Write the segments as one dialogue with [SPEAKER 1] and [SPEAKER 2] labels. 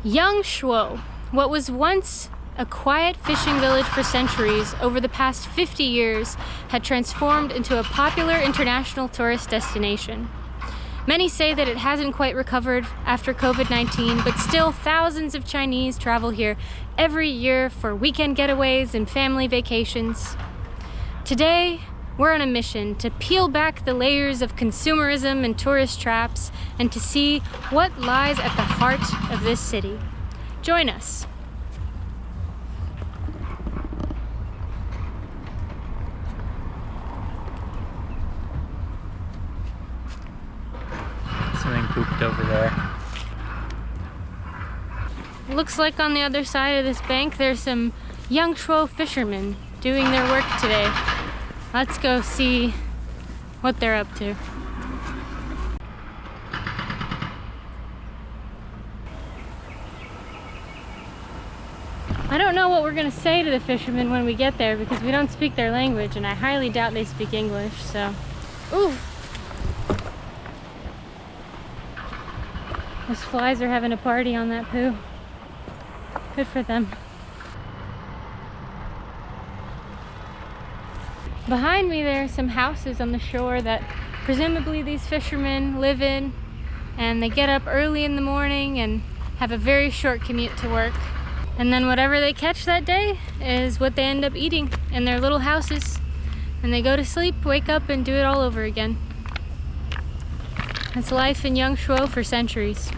[SPEAKER 1] YangShuo, what was once a quiet fishing village for centuries, over the past 50 years had transformed into a popular international tourist destination. Many say that it hasn't quite recovered after COVID-19, but still thousands of Chinese travel here every year for weekend getaways and family vacations. Today, we're on a mission to peel back the layers of consumerism and tourist traps and to see what lies at the heart of this city. Join us.
[SPEAKER 2] Something pooped over there.
[SPEAKER 1] Looks like on the other side of this bank there's some YangShuo fishermen doing their work today. Let's go see what they're up to. I don't know what we're gonna say to the fishermen when we get there because we don't speak their language, and I highly doubt they speak English, so. Ooh! Those flies are having a party on that poo. Good for them. Behind me there are some houses on the shore that presumably these fishermen live in, and they get up early in the morning and have a very short commute to work. And then whatever they catch that day is what they end up eating in their little houses. And they go to sleep, wake up, and do it all over again. That's life in YangShuo for centuries.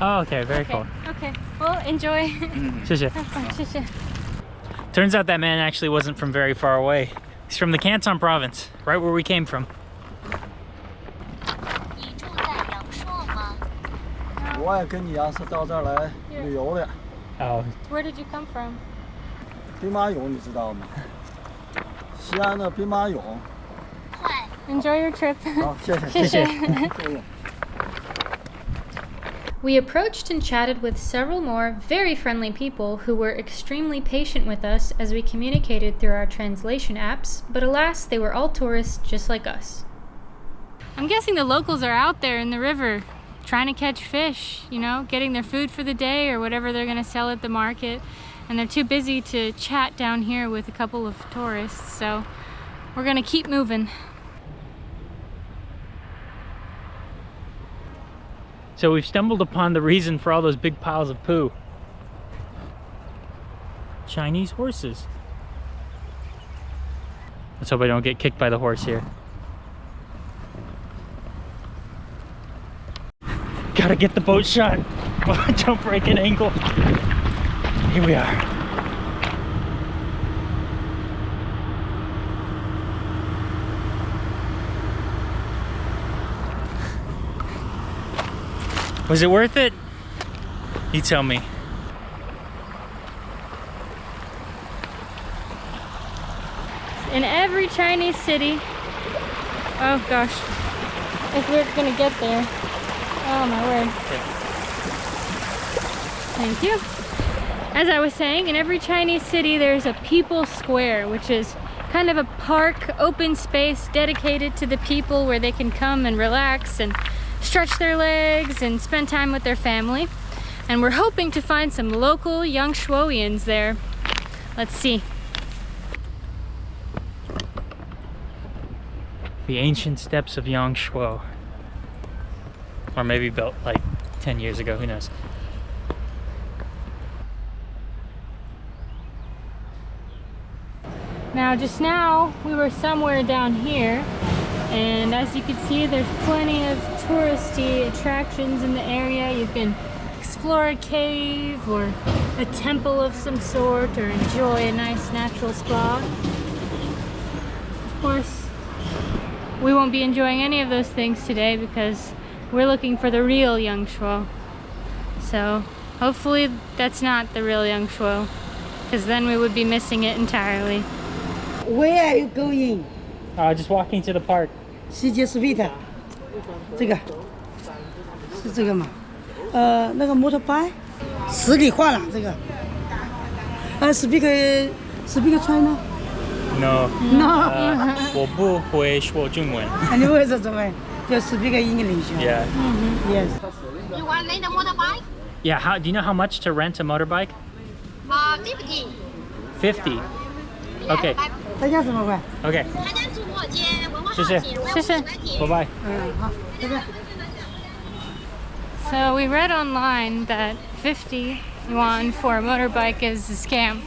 [SPEAKER 2] Oh, okay, very cool.
[SPEAKER 1] Okay, well, enjoy.
[SPEAKER 2] 谢谢. Turns out that man actually wasn't from very far away. He's from the Canton province, right where we came from. Oh.
[SPEAKER 1] Where did you come from?
[SPEAKER 3] 兵马俑你知道吗？西安的兵马俑。
[SPEAKER 1] Enjoy your trip.
[SPEAKER 3] 好，谢谢。
[SPEAKER 1] 谢谢。We approached and chatted with several more very friendly people who were extremely patient with us as we communicated through our translation apps, but alas, they were all tourists just like us. I'm guessing the locals are out there in the river trying to catch fish, you know, getting their food for the day or whatever they're going to sell at the market, and they're too busy to chat down here with a couple of tourists, so we're going to keep moving.
[SPEAKER 2] So we've stumbled upon the reason for all those big piles of poo. Chinese horses. Let's hope I don't get kicked by the horse here. Gotta get the boat shot. Don't break an ankle. Here we are. Was it worth it? You tell me.
[SPEAKER 1] In every Chinese city, oh gosh, if we're gonna get there, oh my word.
[SPEAKER 2] Okay.
[SPEAKER 1] Thank you. As I was saying, in every Chinese city there's a people square, which is kind of a park, open space dedicated to the people where they can come and relax and stretch their legs and spend time with their family. And we're hoping to find some local YangShuoians there. Let's see.
[SPEAKER 2] The ancient steps of YangShuo. Or maybe built like 10 years ago, who knows.
[SPEAKER 1] Now, just now, we were somewhere down here, and as you can see, there's plenty of touristy attractions in the area. You can explore a cave or a temple of some sort, or enjoy a nice natural spa. Of course, we won't be enjoying any of those things today because we're looking for the real YangShuo. So hopefully that's not the real YangShuo, because then we would be missing it entirely.
[SPEAKER 4] Where are you going?
[SPEAKER 2] Just walking to the park.
[SPEAKER 4] 世界 Sweet 这个是这个吗？那个 motorbike 10给换了这个。speak China？
[SPEAKER 2] No.
[SPEAKER 4] No，
[SPEAKER 2] 我不会说中文。
[SPEAKER 4] 你不会说中文，就 speak English。
[SPEAKER 2] Yeah.
[SPEAKER 4] Yes。
[SPEAKER 5] You want rent a motorbike?
[SPEAKER 2] Yeah. How do you know how much to rent a motorbike?
[SPEAKER 5] 50.
[SPEAKER 2] 50. Okay.
[SPEAKER 4] 大家什么贵？
[SPEAKER 2] Okay.
[SPEAKER 5] 参加主播节文化
[SPEAKER 2] 谢谢。
[SPEAKER 1] 谢谢。
[SPEAKER 2] Bye bye.
[SPEAKER 4] 好，这边。
[SPEAKER 1] So we read online that 50 yuan for a motorbike is a scam.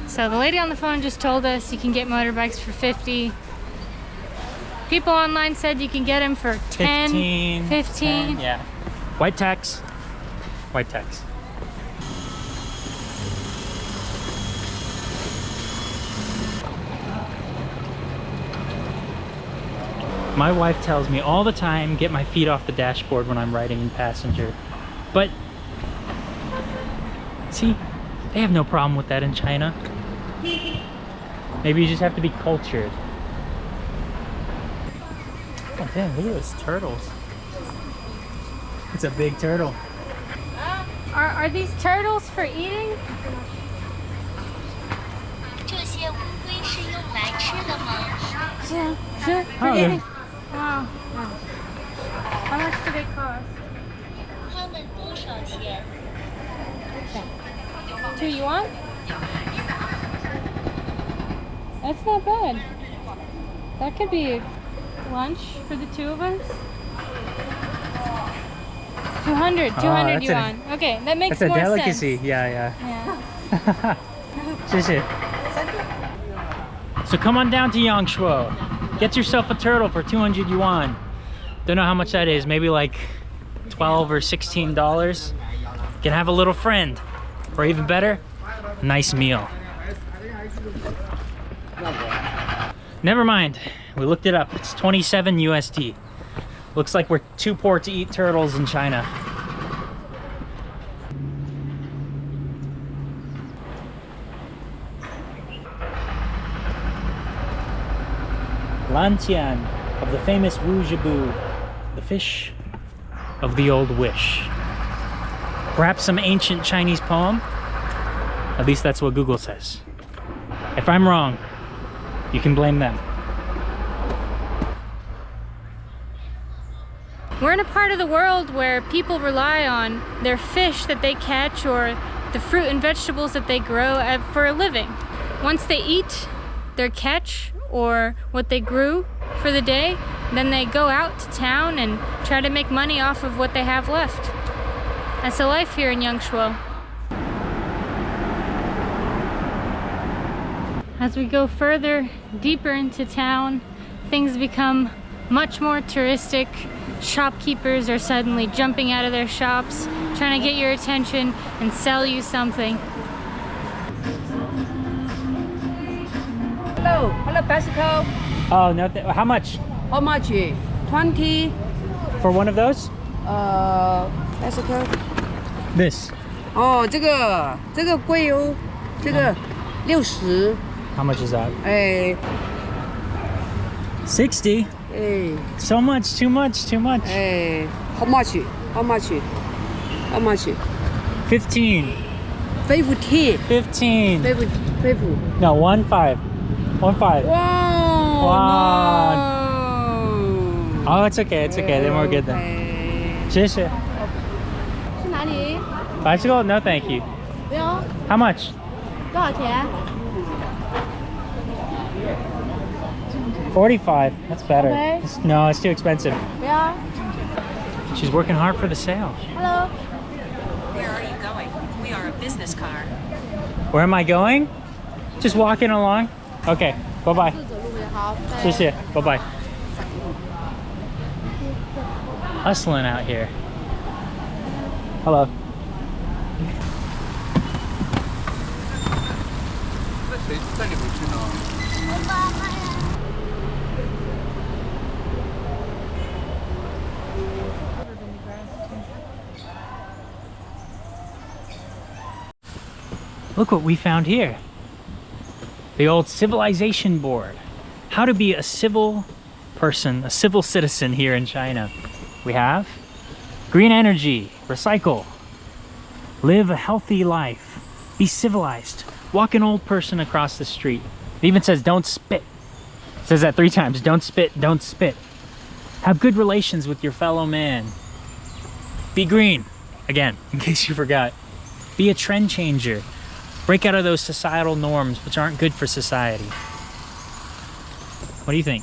[SPEAKER 1] So the lady on the phone just told us you can get motorbikes for 50. People online said you can get them for 10, 15.
[SPEAKER 2] 10, yeah. White tax. White tax. My wife tells me all the time, get my feet off the dashboard when I'm riding in passenger. But, see, they have no problem with that in China. Maybe you just have to be cultured. Oh damn, look at those turtles. It's a big turtle.
[SPEAKER 1] Are these turtles for eating?
[SPEAKER 5] 这些乌龟是用来吃的吗？
[SPEAKER 1] Yeah. Sure. For
[SPEAKER 2] Oh,
[SPEAKER 1] eating. Wow. How much do they cost?
[SPEAKER 5] 它们多少钱？
[SPEAKER 1] 2 yuan? That's not bad. That could be lunch for the two of us. 200
[SPEAKER 2] that's
[SPEAKER 1] yuan. Okay, that makes
[SPEAKER 2] That's a
[SPEAKER 1] more
[SPEAKER 2] delicacy.
[SPEAKER 1] sense.
[SPEAKER 2] Yeah,
[SPEAKER 1] Yeah.
[SPEAKER 2] 谢谢. So come on down to YangShuo. Get yourself a turtle for 200 yuan. Don't know how much that is. Maybe like $12 or $16. You can have a little friend. Or even better, a nice meal. Never mind. We looked it up. It's 27 USD. Looks like we're too poor to eat turtles in China. Lantian of the famous Wu Jibu, the fish of the old wish. Perhaps some ancient Chinese poem? At least that's what Google says. If I'm wrong, you can blame them.
[SPEAKER 1] We're in a part of the world where people rely on their fish that they catch or the fruit and vegetables that they grow for a living. Once they eat their catch or what they grew for the day, then they go out to town and try to make money off of what they have left. That's the life here in YangShuo. As we go further, deeper into town, things become much more touristic. Shopkeepers are suddenly jumping out of their shops, trying to get your attention and sell you something.
[SPEAKER 6] Hello, bicycle.
[SPEAKER 2] Oh, no, how much?
[SPEAKER 6] How much? 20.
[SPEAKER 2] For one of those?
[SPEAKER 6] Bicycle.
[SPEAKER 2] This.
[SPEAKER 6] 哦，这个贵哦，这个60。
[SPEAKER 2] How much is that?
[SPEAKER 6] 哎
[SPEAKER 2] 60.
[SPEAKER 6] 哎
[SPEAKER 2] So much, too much, too much.
[SPEAKER 6] 哎 ，How much? How much? How much?
[SPEAKER 2] 15.
[SPEAKER 6] 50.
[SPEAKER 2] 15.
[SPEAKER 6] 50.
[SPEAKER 2] No, 15. 15.
[SPEAKER 6] Wow.
[SPEAKER 2] Wow.
[SPEAKER 6] No.
[SPEAKER 2] Oh, it's okay, it's okay. Then we're good then.
[SPEAKER 6] 哎
[SPEAKER 2] 谢谢.
[SPEAKER 1] 去哪里？
[SPEAKER 2] Bicycle? No, thank you.
[SPEAKER 1] 不用。
[SPEAKER 2] How much?
[SPEAKER 1] 多少钱？
[SPEAKER 2] 45. That's better.
[SPEAKER 1] Okay.
[SPEAKER 2] No, it's too expensive.
[SPEAKER 1] 不要。
[SPEAKER 2] She's working hard for the sale.
[SPEAKER 1] Hello.
[SPEAKER 7] Where are you going? We are a business car.
[SPEAKER 2] Where am I going? Just walking along. Okay, bye-bye. 谢谢. Bye-bye. Hustling out here. Hello. Look what we found here. The old civilization board. How to be a civil person, a civil citizen here in China. We have Green energy, recycle, live a healthy life, be civilized, walk an old person across the street. It even says don't spit. It says that 3 times, don't spit, don't spit. Have good relations with your fellow man. Be green, again, in case you forgot. Be a trend changer. Break out of those societal norms which aren't good for society. What do you think?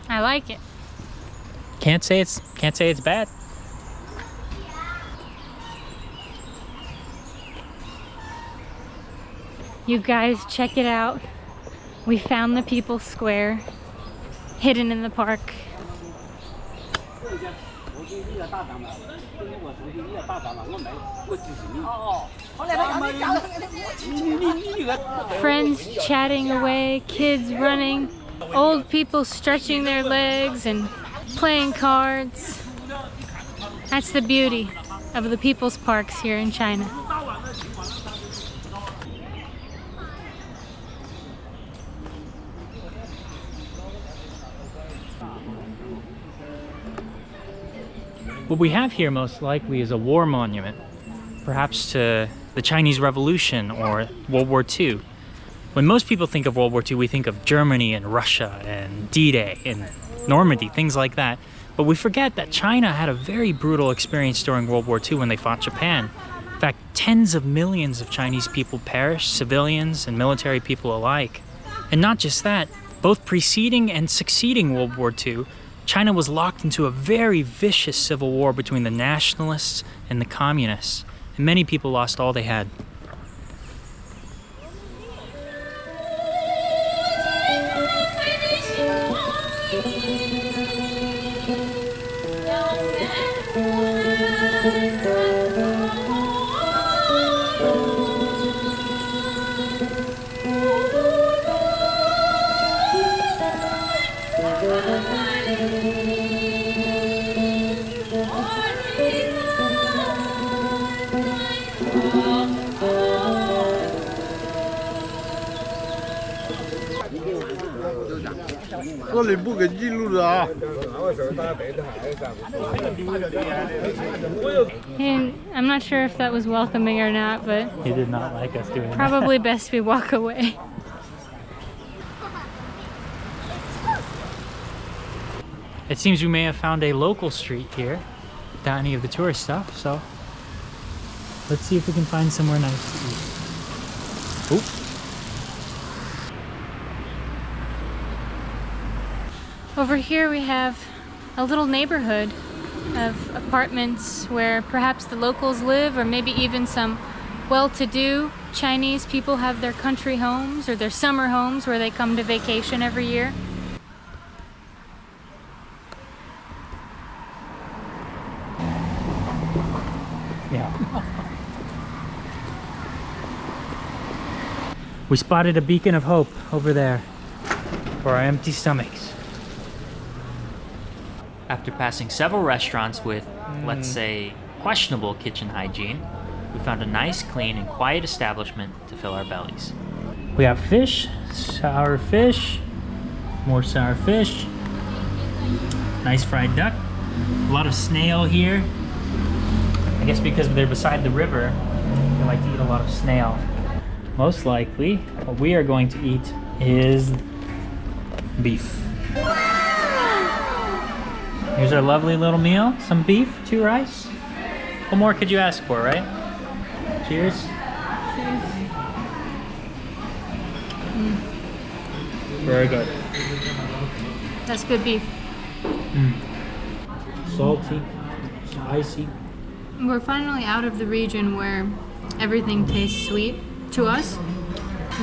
[SPEAKER 1] I like it.
[SPEAKER 2] Can't say it's bad.
[SPEAKER 1] You guys, check it out. We found the People's Square, hidden in the park. Friends chatting away, kids running, old people stretching their legs and playing cards. That's the beauty of the people's parks here in China.
[SPEAKER 2] What we have here most likely is a war monument, perhaps to the Chinese Revolution or World War II. When most people think of World War II, we think of Germany and Russia and D-Day and Normandy, things like that. But we forget that China had a very brutal experience during World War II when they fought Japan. In fact, tens of millions of Chinese people perished, civilians and military people alike. And not just that, both preceding and succeeding World War II, China was locked into a very vicious civil war between the nationalists and the communists, and many people lost all they had.
[SPEAKER 1] And I'm not sure if that was welcoming or not, but
[SPEAKER 2] He did not like us doing that.
[SPEAKER 1] probably best we walk away.
[SPEAKER 2] It seems we may have found a local street here without any of the tourist stuff, so let's see if we can find somewhere nice to eat. Oop.
[SPEAKER 1] Over here we have a little neighborhood of apartments where perhaps the locals live, or maybe even some well-to-do Chinese people have their country homes or their summer homes where they come to vacation every year.
[SPEAKER 2] Yeah. We spotted a beacon of hope over there for our empty stomachs. After passing several restaurants with, let's say, questionable kitchen hygiene, we found a nice, clean, and quiet establishment to fill our bellies. We have fish, sour fish, more sour fish, nice fried duck, a lot of snail here. I guess because they're beside the river, they like to eat a lot of snail. Most likely, what we are going to eat is beef. Here's our lovely little meal. Some beef, 2 rice. What more could you ask for, right? Cheers.
[SPEAKER 1] Cheers.
[SPEAKER 2] Very good.
[SPEAKER 1] That's good beef.
[SPEAKER 2] Salty, spicy.
[SPEAKER 1] We're finally out of the region where everything tastes sweet to us.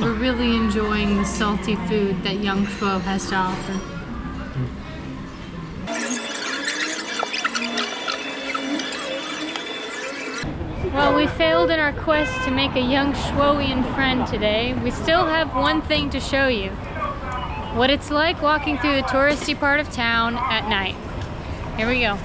[SPEAKER 1] We're really enjoying the salty food that YangShuo has to offer. Well, we failed in our quest to make a YangShuoian friend today. We still have one thing to show you. What it's like walking through the touristy part of town at night. Here we go.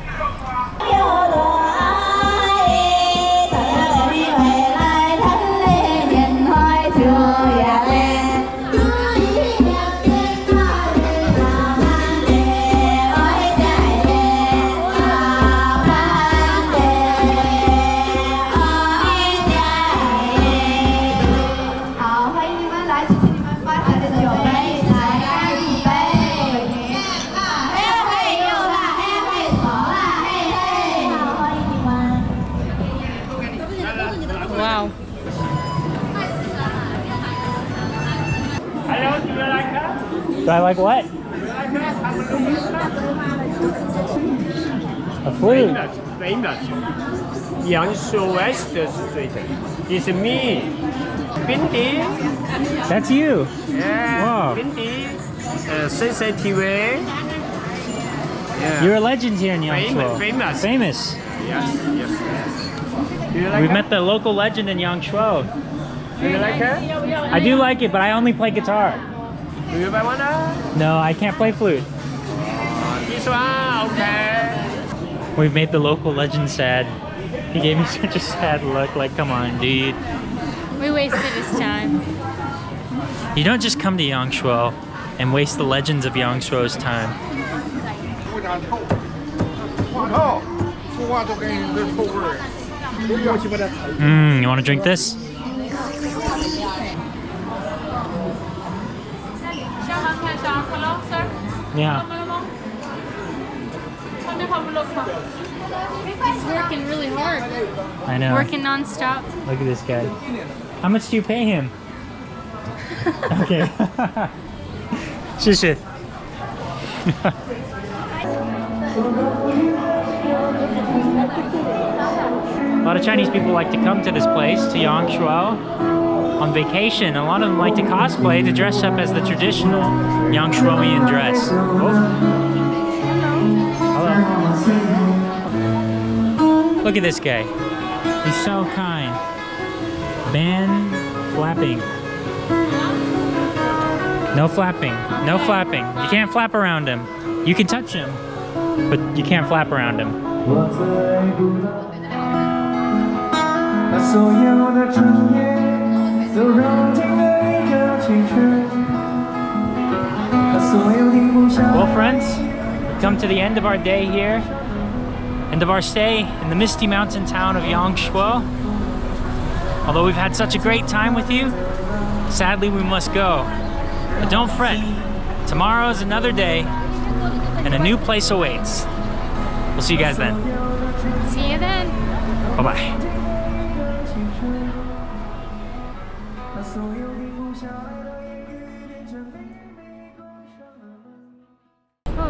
[SPEAKER 2] Do I like what? A flute.
[SPEAKER 8] Famous. YangShuo West Street. It's me. Bindi.
[SPEAKER 2] That's you.
[SPEAKER 8] Yeah.
[SPEAKER 2] Wow.
[SPEAKER 8] Bindi. CCTV. Yeah.
[SPEAKER 2] You're a legend here in YangShuo.
[SPEAKER 8] Famous.
[SPEAKER 2] Famous.
[SPEAKER 8] Yes. Do you like
[SPEAKER 2] We've
[SPEAKER 8] it?
[SPEAKER 2] met the local legend in YangShuo.
[SPEAKER 8] Do you like it?
[SPEAKER 2] I do like it, but I only play guitar.
[SPEAKER 8] Do you buy one?
[SPEAKER 2] No, I can't play flute.
[SPEAKER 8] This one, okay.
[SPEAKER 2] We've made the local legend sad. He gave me such a sad look, like, come on, dude.
[SPEAKER 1] We wasted his time.
[SPEAKER 2] You don't just come to YangShuo and waste the legends of YangShuo's time. You want to drink this? Yeah.
[SPEAKER 1] He's working really hard.
[SPEAKER 2] I know.
[SPEAKER 1] Working non-stop.
[SPEAKER 2] Look at this guy. How much do you pay him? Okay. 谢谢. A lot of Chinese people like to come to this place, to YangShuo, on vacation. A lot of them like to cosplay to dress up as the traditional YangShuoian dress. Oh. Hello. Look at this guy. He's so kind. Ban flapping. No flapping. No flapping. You can't flap around him. You can touch him, but you can't flap around him. Well, friends, we've come to the end of our day here, end of our stay in the misty mountain town of YangShuo. Although we've had such a great time with you, sadly we must go. But don't fret, tomorrow is another day and a new place awaits. We'll see you guys then.
[SPEAKER 1] See you then.
[SPEAKER 2] Bye-bye.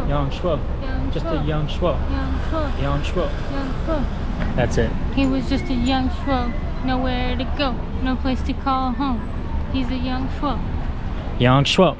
[SPEAKER 2] YangShuo. Just a YangShuo. YangShuo. That's it.
[SPEAKER 1] He was just a young Shuo. Nowhere to go. No place to call home. He's a young Shuo.
[SPEAKER 2] YangShuo.